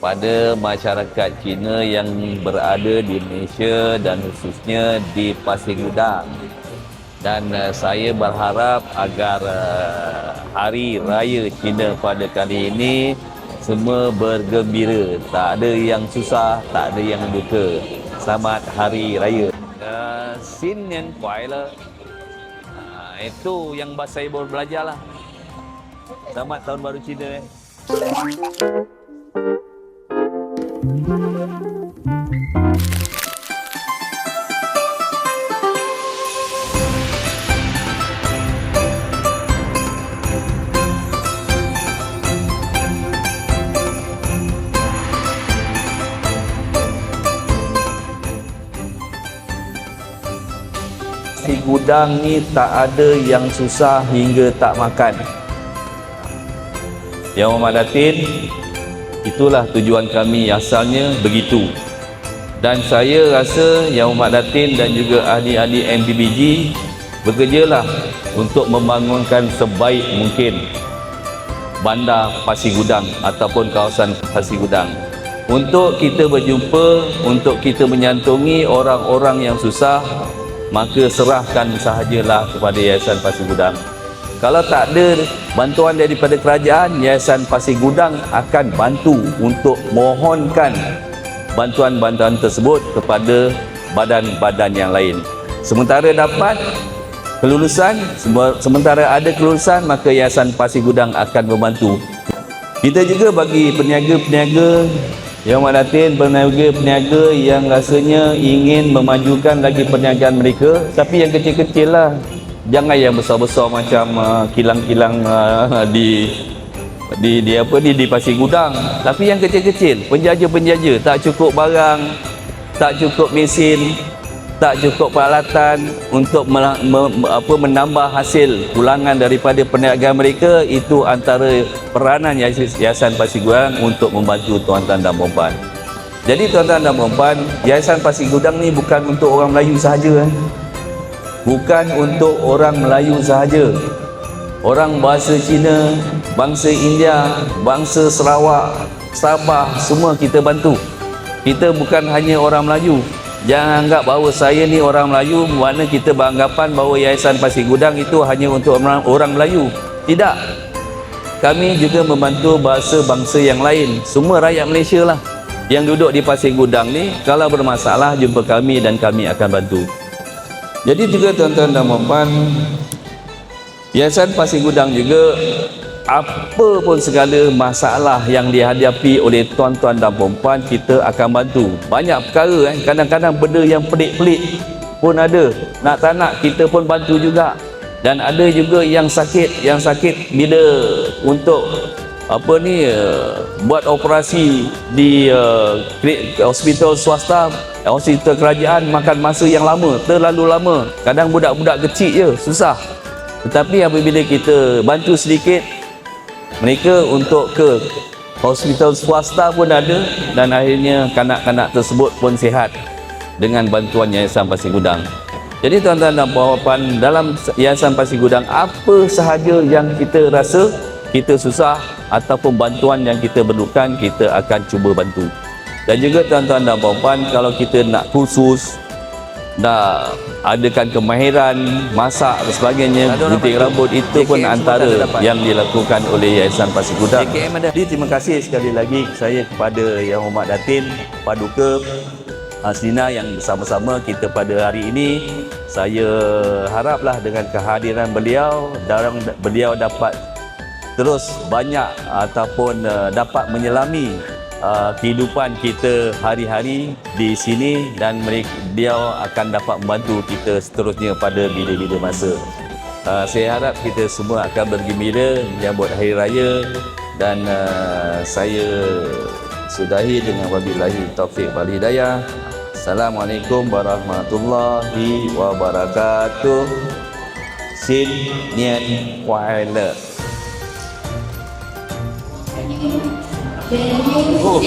kepada masyarakat Cina yang berada di Malaysia dan khususnya di Pasir Gudang. Dan saya berharap agar Hari Raya Cina pada kali ini semua bergembira. Tak ada yang susah, tak ada yang duka. Selamat Hari Raya. Xin Nian Kuai Le. Itu yang saya baru belajar lah. Selamat Tahun Baru Cina. Nasi Gudang ni tak ada yang susah hingga tak makan. Yang Muhammad Datin, itulah tujuan kami asalnya begitu. Dan saya rasa Yang Muhammad Datin dan juga ahli-ahli MBBG bekerjalah untuk membangunkan sebaik mungkin bandar Pasir Gudang ataupun kawasan Pasir Gudang. Untuk kita berjumpa, untuk kita menyantungi orang-orang yang susah, maka serahkan sahajalah kepada Yayasan Pasir Gudang. Kalau tak ada bantuan daripada kerajaan, Yayasan Pasir Gudang akan bantu untuk mohonkan bantuan-bantuan tersebut kepada badan-badan yang lain. Sementara dapat kelulusan, sementara ada kelulusan, maka Yayasan Pasir Gudang akan membantu. Kita juga bagi peniaga-peniaga Yang Muhammad Datin, peniaga-peniaga yang rasanya ingin memajukan lagi perniagaan mereka, tapi yang kecil-kecil lah, jangan yang besar-besar macam kilang-kilang di Pasir Gudang. Tapi yang kecil-kecil, penjaja-penjaja, tak cukup barang, tak cukup mesin, tak cukup peralatan untuk menambah hasil pulangan daripada perniagaan mereka. Itu antara peranan Yayasan Pasir Gudang untuk membantu tuan-tuan dan puan-puan. Jadi tuan-tuan dan puan-puan, Yayasan Pasir Gudang ni bukan untuk orang Melayu sahaja. Bukan untuk orang Melayu sahaja. Orang bahasa Cina, bangsa India, bangsa Sarawak, Sabah, semua kita bantu. Kita bukan hanya orang Melayu. Jangan anggap bahawa saya ni orang Melayu, mana kita beranggapan bahawa Yayasan Pasir Gudang itu hanya untuk orang Melayu. Tidak. Kami juga membantu bangsa yang lain. Semua rakyat Malaysia lah yang duduk di Pasir Gudang ni, kalau bermasalah jumpa kami dan kami akan bantu. Jadi juga tuan-tuan dan puan-puan, Yayasan Pasir Gudang juga apa pun segala masalah yang dihadapi oleh tuan-tuan dan puan-puan, kita akan bantu. Banyak perkara kadang-kadang benda yang pelik-pelik pun ada. Nak tak nak kita pun bantu juga. Dan ada juga yang sakit bila untuk buat operasi di hospital swasta, hospital kerajaan, makan masa yang lama, terlalu lama. Kadang budak-budak kecil je susah. Tetapi apabila kita bantu sedikit, mereka untuk ke hospital swasta pun ada, dan akhirnya kanak-kanak tersebut pun sihat dengan bantuan Yayasan Pasir Gudang. Jadi tuan-tuan dan puan-puan, dalam Yayasan Pasir Gudang, apa sahaja yang kita rasa kita susah ataupun bantuan yang kita perlukan, kita akan cuba bantu. Dan juga tuan-tuan dan puan-puan, kalau kita nak kursus, nak adakan kemahiran masak dan sebagainya, gunting rambut, itu pun antara yang dilakukan oleh Yayasan Pasir Gudang. Jadi terima kasih sekali lagi saya kepada Yang Muhammad Datin Paduka Hasnina yang bersama-sama kita pada hari ini. Saya haraplah dengan kehadiran beliau, beliau dapat terus banyak ataupun dapat menyelami kehidupan kita hari-hari di sini, dan beliau akan dapat membantu kita seterusnya pada bila-bila masa. Saya harap kita semua akan bergembira menyambut Hari Raya, dan saya sudahi dengan wabillahi taufiq wal hidayah. Assalamualaikum warahmatullahi wabarakatuh. Xin Nian Kuai Le. Oh.